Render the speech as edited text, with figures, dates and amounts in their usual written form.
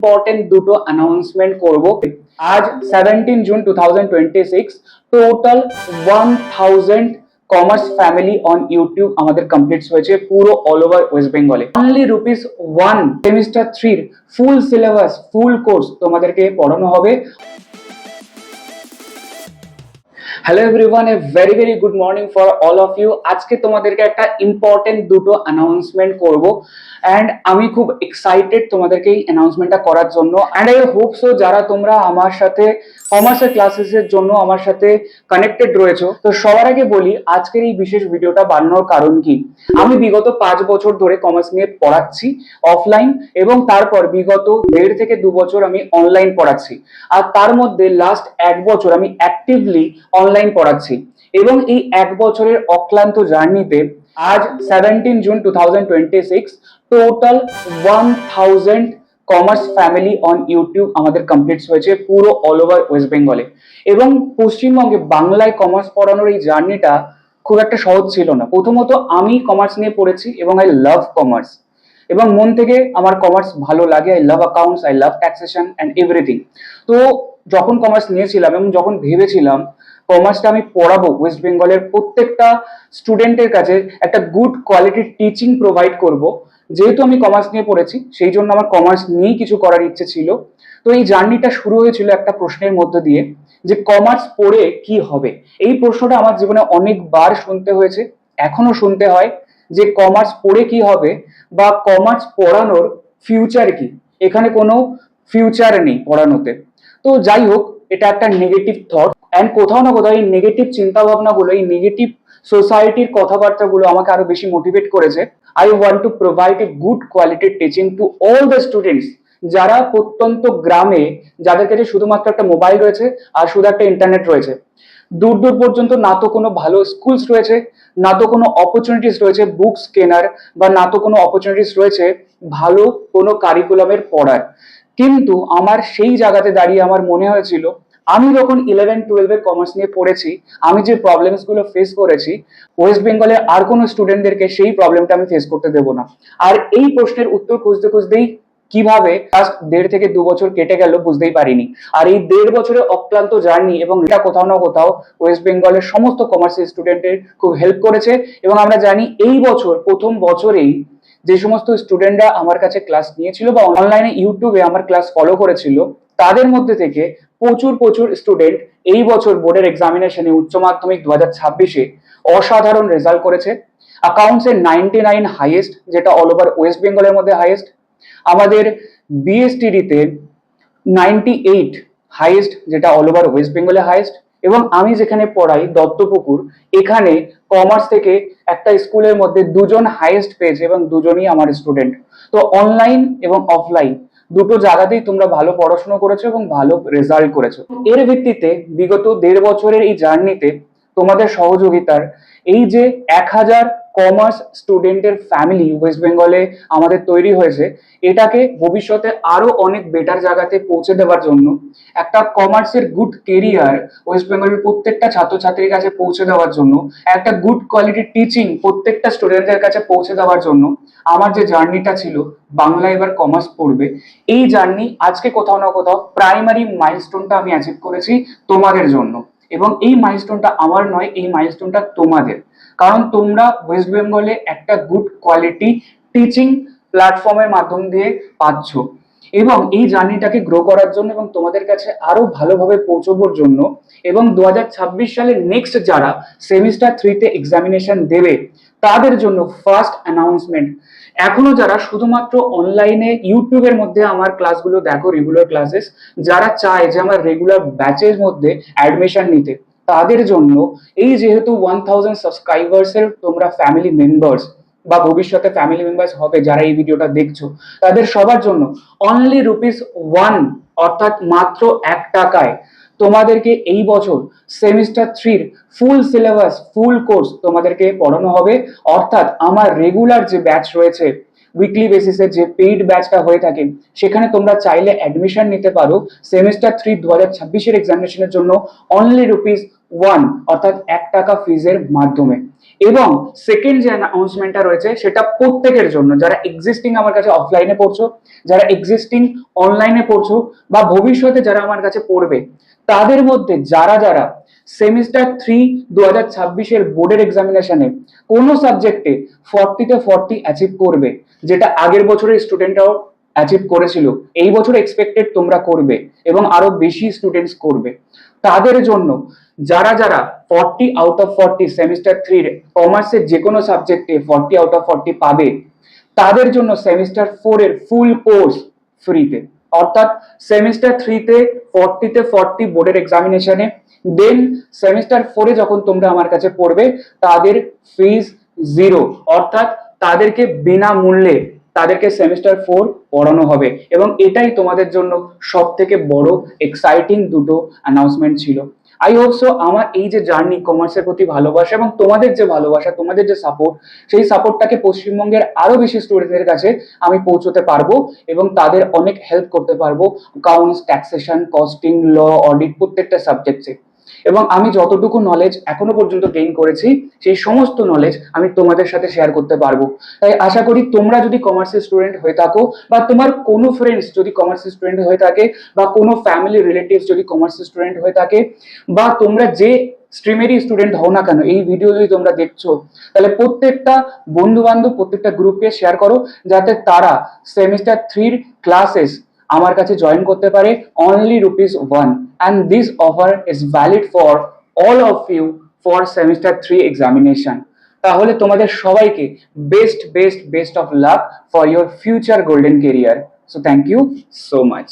Important দুটো announcement করব। আজ 17 June 2026 total 1000 commerce family on YouTube আমাদের কমপ্লিট হয়েছে পুরো অল ওভার ওয়েস্ট বেঙ্গলে। Only ₹1 semester 3 full syllabus full course তোমাদেরকে পড়ানো হবে। Hello everyone, a very very good morning for all of you. আজকে তোমাদেরকে একটা ইম্পর্টেন্ট দুটো অ্যানাউন্সমেন্ট করব অ্যান্ড আমি খুব এক্সাইটেড তোমাদেরকে এই অ্যানাউন্সমেন্টটা করার জন্য। অ্যান্ড আই হোপ সো যারা তোমরা আমার সাথে কমার্সের ক্লাসেসের জন্য আমার সাথে কানেক্টেড রয়েছো, তো সবার আগে বলি আজকের এই বিশেষ ভিডিওটা বানানোর কারণ কি। আমি বিগত 5 বছর ধরে কমার্স নিয়ে পড়াচ্ছি অফলাইন, এবং তারপর বিগত 1.5 থেকে 2 বছর আমি অনলাইন পড়াচ্ছি, আর তার মধ্যে লাস্ট 1 বছর আমি অ্যাক্টিভলি অনলাইন পড়াচ্ছি। এবং এই 1 বছরের অক্লান্ত জার্নিতে আজ 17 June 2026 total 1000 commerce family on YouTube আমাদের কমপ্লিট হয়েছে পুরো অল ওভার ওয়েস্ট বেঙ্গলে। এবং পশ্চিমবঙ্গে বাংলায় কমার্স পড়ানোর এই জার্নিটা খুব একটা সহজ ছিল না। প্রথমত আমি কমার্স নিয়ে পড়েছি এবং আই লাভ কমার্স, এবং মন থেকে আমার কমার্স ভালো লাগে। I love accounts, I love taxation and everything. তো যখন কমার্স নিয়েছিলাম এবং যখন ভেবেছিলাম কমার্সটা আমি পড়াবো ওয়েস্ট বেঙ্গলের প্রত্যেকটা স্টুডেন্টের কাছে একটা গুড কোয়ালিটির টিচিং প্রোভাইড করব, যেহেতু আমি কমার্স নিয়ে পড়েছি সেই জন্য আমার কমার্স নিয়েই কিছু করার ইচ্ছে ছিল। তো এই জার্নিটা শুরু হয়েছিল একটা প্রশ্নের মধ্য দিয়ে, যে কমার্স পড়ে কি হবে। এই প্রশ্নটা আমার জীবনে অনেকবার শুনতে হয়েছে, এখনো শুনতে হয়, যে কমার্স পড়ে কি হবে বা কমার্স পড়ানোর ফিউচার কি। এখানে কোনো ফিউচার নেই পড়ানোতে। তো যাই হোক, এটা একটা নেগেটিভ থট, অ্যান্ড কোথাও না কোথাও এই নেগেটিভ চিন্তা ভাবনাগুলো, এই নেগেটিভ সোসাইটির কথাবার্তাগুলো আমাকে আরো বেশি মোটিভেট করেছে। I want to provide a good কোয়ালিটির teaching to all the students যারা প্রত্যন্ত গ্রামে, যাদের কাছে শুধুমাত্র একটা মোবাইল রয়েছে আর শুধু একটা ইন্টারনেট রয়েছে। দূর দূর পর্যন্ত না তো কোনো ভালো স্কুলস রয়েছে, না তো কোনো অপরচুনিটিস রয়েছে বুকস কেনার, বা না তো কোনো অপরচুনিটিস রয়েছে ভালো কোনো কারিকুলামের পড়ার। কিন্তু আমার সেই জায়গাতে দাঁড়িয়ে আমার মনে হয়েছিল, আমি যখন 11-12 কমার্স নিয়ে পড়েছি, আমি যে প্রবলেমস গুলো ফেস করেছি, ওয়েস্ট বেঙ্গলের আর কোনো স্টুডেন্টদেরকে সেই প্রবলেমটা আমি ফেস করতে দেবো না। আর এই প্রশ্নের উত্তর খুঁজতে খুঁজতেই কিভাবে লাস্ট 1.5 থেকে 2 বছর কেটে গেল বুঝতেই পারিনি। আর এই 1.5 বছরের অক্লান্ত জার্নি, এবং এটা কোথাও না কোথাও ওয়েস্ট বেঙ্গলের সমস্ত কমার্সের স্টুডেন্টের খুব হেল্প করেছে। এবং আমরা জানি এই বছর প্রথম বছরেই যে সমস্ত স্টুডেন্টরা আমার কাছে ক্লাস নিয়েছিল বা অনলাইনে ইউটিউবে আমার ক্লাস ফলো করেছিল, তাদের মধ্যে থেকে প্রচুর প্রচুর স্টুডেন্ট এই বছর বোর্ডের এক্সামিনেশনে উচ্চ মাধ্যমিক 2026-এ অসাধারণ রেজাল্ট করেছে। অ্যাকাউন্টসের 99 হাইয়েস্ট, যেটা অল ওভার ওয়েস্ট বেঙ্গলের মধ্যে হাইয়েস্ট। আমাদের বিএসটিডিতে 98 হাইয়েস্ট, যেটা অল ওভার ওয়েস্ট বেঙ্গলে হাইয়েস্ট। এবং আমি যেখানে পড়াই দত্তপুকুর, এখানে কমার্স থেকে একটা স্কুলের মধ্যে 2জন হাইয়েস্ট পেয়েছে এবং 2জনই আমার স্টুডেন্ট। তো অনলাইন এবং অফলাইন দুটো জায়গাতেই তোমরা ভালো পড়াশোনা করেছো এবং ভালো রেজাল্ট করেছো। এর ভিত্তিতে বিগত 1.5 বছরের এই জার্নিতে তোমাদের সহযোগিতার এই যে 1000 কমার্স স্টুডেন্টের ফ্যামিলি ওয়েস্ট বেঙ্গলে আমাদের তৈরি হয়েছে, এটাকে ভবিষ্যতে আরো অনেক বেটার জায়গাতে পৌঁছে দেওয়ার জন্য, একটা কমার্সের গুড কেরিয়ার ওয়েস্ট বেঙ্গলের প্রত্যেকটা ছাত্রছাত্রীর কাছে পৌঁছে দেওয়ার জন্য, একটা গুড কোয়ালিটির টিচিং প্রত্যেকটা স্টুডেন্টদের কাছে পৌঁছে দেওয়ার জন্য আমার যে জার্নিটা ছিল বাংলা এবার কমার্স পড়বে, এই জার্নি আজকে কোথাও না কোথাও প্রাইমারি মাইলস্টোনটা আমি অ্যাচিভ করেছি তোমাদের জন্য। এবং এই মাইলস্টোনটা আমার নয়, এই মাইলস্টোনটা তোমাদের, কারণ তোমরা ওয়েস্ট বেঙ্গলে একটা গুড কোয়ালিটি টিচিং প্ল্যাটফর্মের মাধ্যম দিয়ে পাচ্ছ। এবং এই জার্নিটাকে গ্রো করার জন্য এবং তোমাদের কাছে আরো ভালোভাবে পৌঁছবার জন্য, এবং 2026 সালে নেক্সট যারা সেমিস্টার 3-তে এক্সামিনেশন দেবে তাদের জন্য ফার্স্ট অ্যানাউন্সমেন্ট। এখনো যারা শুধুমাত্র অনলাইনে ইউটিউবের মধ্যে আমার ক্লাসগুলো দেখো, রেগুলার ক্লাসেস, যারা চায় যে আমার রেগুলার ব্যাচের মধ্যে অ্যাডমিশন নিতে, তাদের জন্য এই যেহেতু 1000 সাবস্ক্রাইবার্স এর তোমরা ফ্যামিলি মেম্বার্স বা ভবিষ্যতে ফ্যামিলি মেম্বার্স হবে যারা এই ভিডিওটা দেখছো, তাদের সবার জন্য অনলি ₹1, অর্থাৎ মাত্র 1 টাকায় তোমাদেরকে এই বছর সেমিস্টার 3-র ফুল সিলেবাস ফুল কোর্স তোমাদেরকে পড়ানো হবে। অর্থাৎ আমার রেগুলার যে ব্যাচ রয়েছে উইকলি বেসিসে যে পেইড ব্যাচটা হয়ে থাকে সেখানে তোমরা চাইলে অ্যাডমিশন নিতে পারো সেমিস্টার 3 2026 এর এক্সামিনেশনের জন্য অনলি ₹1 অর্থাৎ 1 টাকা ফিজের মাধ্যমে। এবং সেকেন্ড যে অ্যানাউন্সমেন্টটা রয়েছে সেটা প্রত্যেকের জন্য, যারা এক্সিস্টিং আমার কাছে অফলাইনে পড়ছো, যারা এক্সিস্টিং অনলাইনে পড়ছো, বা ভবিষ্যতে যারা আমার কাছে পড়বে, তাদের মধ্যে যারা যারা সেমিস্টার 3 2026 এর বোর্ডের এক্সামিনেশনে কোনো সাবজেক্টে 40 তে 40 অ্যাচিভ করবে, যেটা আগের বছরের স্টুডেন্টরাও অ্যাচিভ করেছিল, এই বছর এক্সপেক্টেড তোমরা করবে এবং আরো বেশি স্টুডেন্টস করবে, তাদের জন্য যারা যারা 40 আউট অফ 40 সেমিস্টার 3 কমার্সের যে কোনো সাবজেক্টে 40 আউট অফ 40 পাবে, তাদের জন্য সেমিস্টার 4 এর ফুল কোর্স ফ্রিতে। অর্থাৎ সেমিস্টার 3 তে 40 তে 40 বোর্ডের এক্সামিনেশনে, দেন সেমিস্টার 4 এ যখন তোমরা আমার কাছে পড়বে তাদের ফিজ 0, অর্থাৎ তাদেরকে বিনামূল্যে তাদেরকে সেমিস্টার 4 পড়ানো হবে। এবং এটাই তোমাদের জন্য সব থেকে বড় এক্সাইটিং দুটো অ্যানাউন্সমেন্ট ছিল। আই হোপ সো আমার এই যে জার্নি, কমার্সের প্রতি ভালোবাসা এবং তোমাদের যে ভালোবাসা, তোমাদের যে সাপোর্ট, সেই সাপোর্টটাকে পশ্চিমবঙ্গের আরো বেশি স্টুডেন্টদের কাছে আমি পৌঁছতে পারবো এবং তাদের অনেক হেল্প করতে পারবো অ্যাকাউন্টস, ট্যাক্সেশন, কস্টিং, ল, অডিট, প্রত্যেকটা সাবজেক্টে। এবং আমি যতটুকু নলেজ এখনো পর্যন্ত গেইন করেছি সেই সমস্ত নলেজ আমি তোমাদের সাথে শেয়ার করতে পারবো। তাই আশা করি তোমরা যদি কমার্সের স্টুডেন্ট হয়ে থাকো, বা তোমার কোনো ফ্রেন্ডস যদি কমার্সের স্টুডেন্ট হয়ে থাকে, বা কোনো ফ্যামিলি রিলেটিভস যদি কমার্সের স্টুডেন্ট হয়ে থাকে, বা তোমরা যে স্ট্রিমেরই স্টুডেন্ট হও না কেন, এই ভিডিও যদি তোমরা দেখছো, তাহলে প্রত্যেকটা বন্ধু বান্ধব, প্রত্যেকটা গ্রুপে শেয়ার করো, যাতে তারা সেমিস্টার 3 ক্লাসেস আমার কাছে জয়েন করতে পারে only ₹1, and this offer is valid for all of you for semester 3 examination। তাহলে তোমাদের সবাইকে best of luck for your future golden career. So thank you so much.